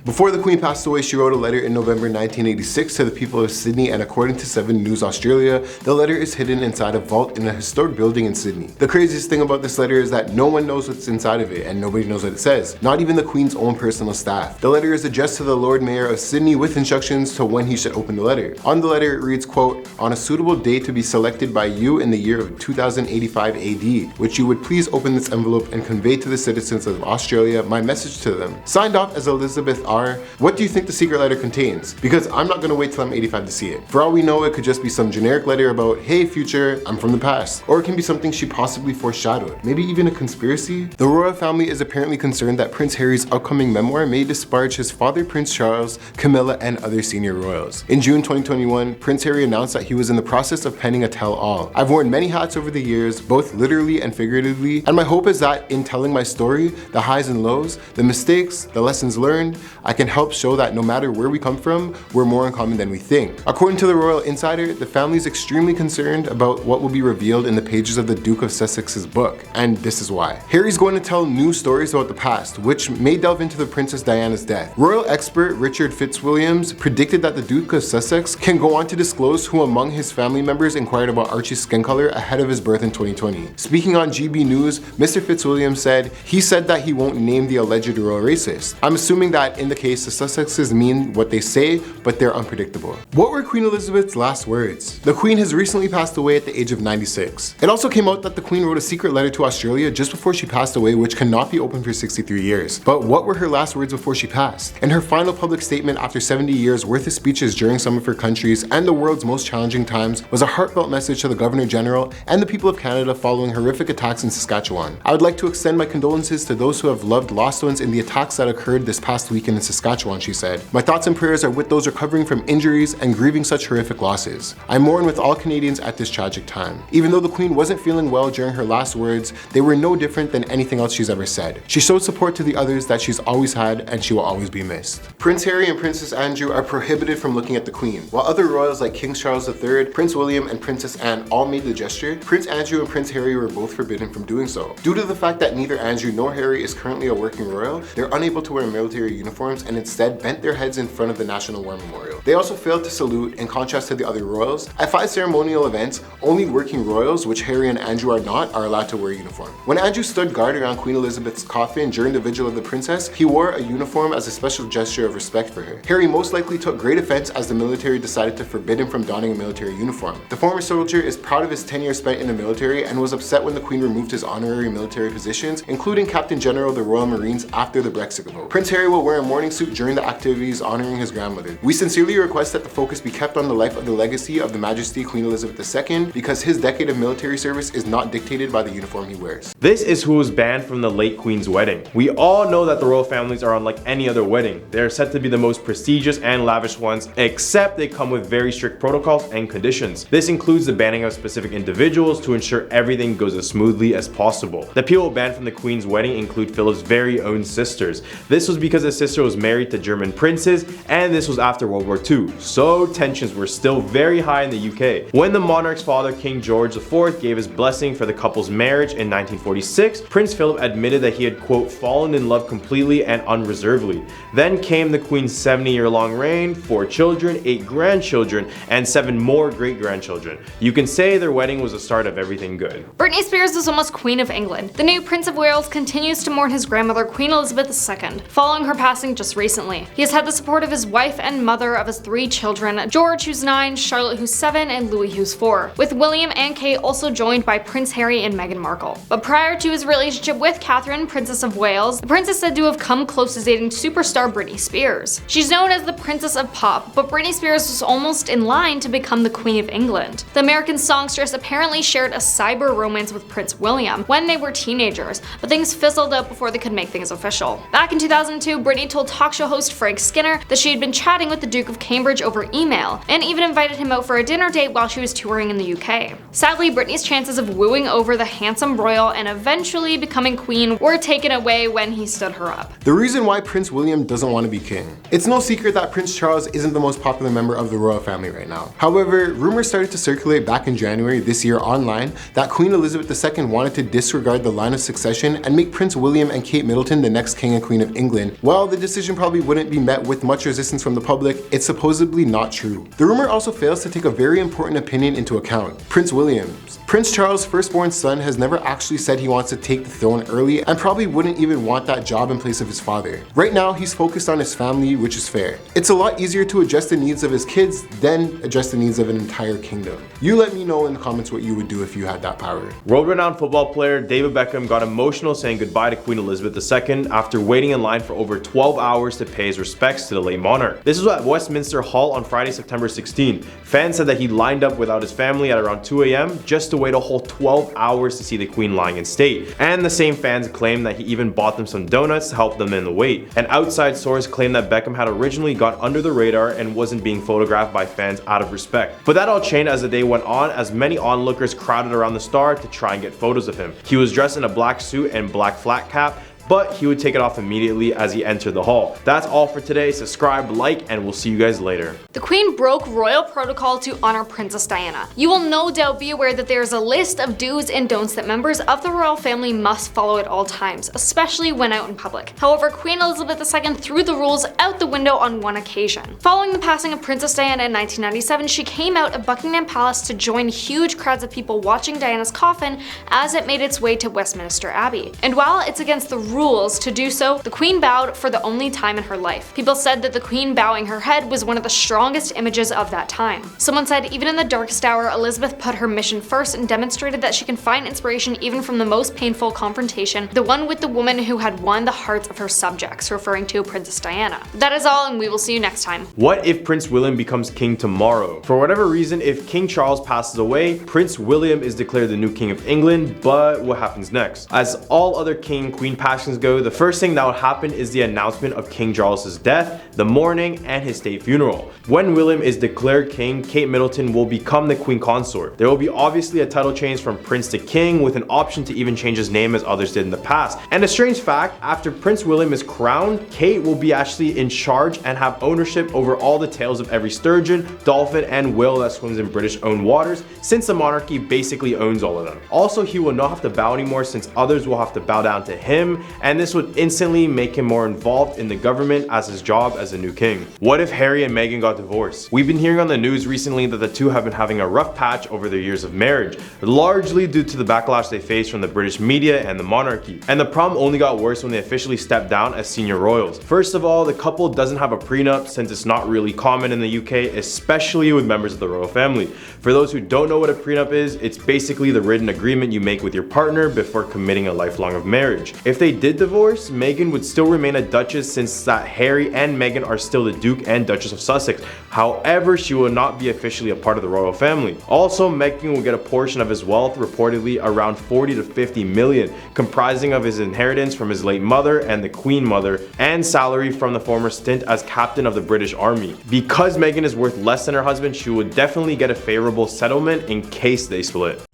Before the Queen passed away, she wrote a letter in November 1986 to the people of Sydney, and according to 7 News Australia, the letter is hidden inside a vault in a historic building in Sydney. The craziest thing about this letter is that no one knows what's inside of it and nobody knows what it says, not even the Queen's own personal staff. The letter is addressed to the Lord Mayor of Sydney with instructions to when he should open the letter. On the letter it reads, quote, "On a suitable day to be selected by you in the year of 2085 AD, which you would please open this envelope and convey to the citizens of Australia my message to them. Signed off as Elizabeth R. What do you think the secret letter contains? Because I'm not gonna wait till I'm 85 to see it. For all we know, it could just be some generic letter about, hey future, I'm from the past. Or it can be something she possibly foreshadowed. Maybe even a conspiracy? The royal family is apparently concerned that Prince Harry's upcoming memoir may disparage his father Prince Charles, Camilla, and other senior royals. In June 2021, Prince Harry announced that he was in the process of penning a tell-all. I've worn many hats over the years, both literally and figuratively, and my hope is that in telling my story, the highs and lows, the mistakes, the lessons learned, I can help show that no matter where we come from, we're more in common than we think. According to the Royal Insider, the family is extremely concerned about what will be revealed in the pages of the Duke of Sussex's book, and this is why. Harry's going to tell new stories about the past, which may delve into the Princess Diana's death. Royal expert Richard Fitzwilliams predicted that the Duke of Sussex can go on to disclose who among his family members inquired about Archie's skin color ahead of his birth in 2020. Speaking on GB News, Mr. Fitzwilliams said, he said that he won't name the alleged royal racist. I'm assuming that in the case, the Sussexes mean what they say, but they're unpredictable. What were Queen Elizabeth's last words? The Queen has recently passed away at the age of 96. It also came out that the Queen wrote a secret letter to Australia just before she passed away, which cannot be opened for 63 years. But what were her last words before she passed? In her final public statement after 70 years worth of speeches during some of her countries and the world's most challenging times was a heartfelt message to the Governor General and the people of Canada following horrific attacks in Saskatchewan. I would like to extend my condolences to those who have loved lost ones in the attacks that occurred this past weekend in Saskatchewan, she said. My thoughts and prayers are with those recovering from injuries and grieving such horrific losses. I mourn with all Canadians at this tragic time. Even though the Queen wasn't feeling well during her last words, they were no different than anything else she's ever said. She showed support to the others that she's always had, and she will always be missed. Prince Harry and Princess Andrew are prohibited from looking at the Queen. While other royals like King Charles III, Prince William, and Princess Anne all made the gesture, Prince Andrew and Prince Harry were both forbidden from doing so. Due to the fact that neither Andrew nor Harry is currently a working royal, they're unable to wear military uniforms and instead bent their heads in front of the National War Memorial. They also failed to salute, in contrast to the other royals. At 5 ceremonial events, only working royals, which Harry and Andrew are not, are allowed to wear a uniform. When Andrew stood guard around Queen Elizabeth's coffin during the vigil of the princess, he wore a uniform as a special gesture of respect for her. Harry most likely took great offense as the military decided to forbid him from donning a military uniform. The former soldier is proud of his 10 years spent in the military and was upset when the Queen removed his honorary military positions, including Captain General of the Royal Marines after the Brexit vote. Prince Harry will wear a mourning suit during the activities honoring his grandmother. We sincerely request that the focus be kept on the life of the legacy of the Majesty Queen Elizabeth II because his decade of military service is not dictated by the uniform he wears. This is who was banned from the late Queen's wedding. We all know that the royal families are unlike any other wedding. They are said to be the most prestigious and lavish ones, except they come with very strict protocols and conditions. This includes the banning of specific individuals to ensure everything goes as smoothly as possible. The people banned from the Queen's wedding include Philip's very own sisters. This was because his sister was married to German princes, and this was after World War II, so tensions were still very high in the UK. When the monarch's father, King George IV, gave his blessing for the couple's marriage in 1946, Prince Philip admitted that he had, quote, fallen in love completely and unreservedly. Then came the Queen's 70-year-long reign, 4 children, 8 grandchildren, and 7 more great-grandchildren. You can say their wedding was the start of everything good. Britney Spears is almost Queen of England. The new Prince of Wales continues to mourn his grandmother, Queen Elizabeth II, following her passing just recently. He has had the support of his wife and mother of his 3 children, George, who's 9, Charlotte, who's 7, and Louis, who's 4, with William and Kate also joined by Prince Harry and Meghan Markle. But prior to his relationship with Catherine, Princess of Wales, the prince is said to have come close to dating superstar Britney Spears. She's known as the Princess of Pop, but Britney Spears was almost in line to become the Queen of England. The American songstress apparently shared a cyber romance with Prince William when they were teenagers, but things fizzled out before they could make things official. Back in 2002, Britney told talk show host Frank Skinner that she had been chatting with the Duke of Cambridge over email, and even invited him out for a dinner date while she was touring in the UK. Sadly, Britney's chances of wooing over the handsome royal and eventually becoming queen were taken away when he stood her up. The reason why Prince William doesn't want to be king. It's no secret that Prince Charles isn't the most popular member of the royal family right now. However, rumors started to circulate back in January this year online that Queen Elizabeth II wanted to disregard the line of succession and make Prince William and Kate Middleton the next king and queen of England. Well, the decision decision probably wouldn't be met with much resistance from the public, it's supposedly not true. The rumor also fails to take a very important opinion into account: Prince William. Prince Charles' firstborn son has never actually said he wants to take the throne early and probably wouldn't even want that job in place of his father. Right now, he's focused on his family, which is fair. It's a lot easier to address the needs of his kids than address the needs of an entire kingdom. You let me know in the comments what you would do if you had that power. World-renowned football player David Beckham got emotional saying goodbye to Queen Elizabeth II after waiting in line for over 12 hours to pay his respects to the late monarch. This was at Westminster Hall on Friday, September 16. Fans said that he lined up without his family at around 2 a.m. just to wait a whole 12 hours to see the Queen lying in state. And the same fans claimed that he even bought them some donuts to help them in the wait. An outside source claimed that Beckham had originally gone under the radar and wasn't being photographed by fans out of respect. But that all changed as the day went on, as many onlookers crowded around the star to try and get photos of him. He was dressed in a black suit and black flat cap, but he would take it off immediately as he entered the hall. That's all for today. Subscribe, like, and we'll see you guys later. The Queen broke royal protocol to honor Princess Diana. You will no doubt be aware that there is a list of do's and don'ts that members of the royal family must follow at all times, especially when out in public. However, Queen Elizabeth II threw the rules out the window on one occasion. Following the passing of Princess Diana in 1997, she came out of Buckingham Palace to join huge crowds of people watching Diana's coffin as it made its way to Westminster Abbey. And while it's against the rules to do so, the Queen bowed for the only time in her life. People said that the Queen bowing her head was one of the strongest images of that time. Someone said even in the darkest hour, Elizabeth put her mission first and demonstrated that she can find inspiration even from the most painful confrontation, the one with the woman who had won the hearts of her subjects, referring to Princess Diana. That is all, and we will see you next time. What if Prince William becomes king tomorrow? For whatever reason, if King Charles passes away, Prince William is declared the new King of England, but what happens next? As all other king and queen passings go, the first thing that would happen is the announcement of King Charles's death, the mourning, and his state funeral. When William is declared king, Kate Middleton will become the queen consort. There will be obviously a title change from prince to king, with an option to even change his name as others did in the past. And a strange fact, after Prince William is crowned, Kate will be actually in charge and have ownership over all the tails of every sturgeon, dolphin, and whale that swims in British-owned waters, since the monarchy basically owns all of them. Also, he will not have to bow anymore, since others will have to bow down to him, and this would instantly make him more involved in the government as his job as a new king. What if Harry and Meghan got divorced? We've been hearing on the news recently that the two have been having a rough patch over their years of marriage, largely due to the backlash they faced from the British media and the monarchy. And the problem only got worse when they officially stepped down as senior royals. First of all, the couple doesn't have a prenup, since it's not really common in the UK, especially with members of the royal family. For those who don't know what a prenup is, it's basically the written agreement you make with your partner before committing a lifelong of marriage. If they did divorce, Meghan would still remain a duchess, since that Harry and Meghan are still the Duke and Duchess of Sussex. However, she will not be officially a part of the royal family. Also, Meghan will get a portion of his wealth, reportedly around 40 to 50 million, comprising of his inheritance from his late mother and the Queen Mother, and salary from the former stint as captain of the British Army. Because Meghan is worth less than her husband, she would definitely get a favorable settlement in case they split.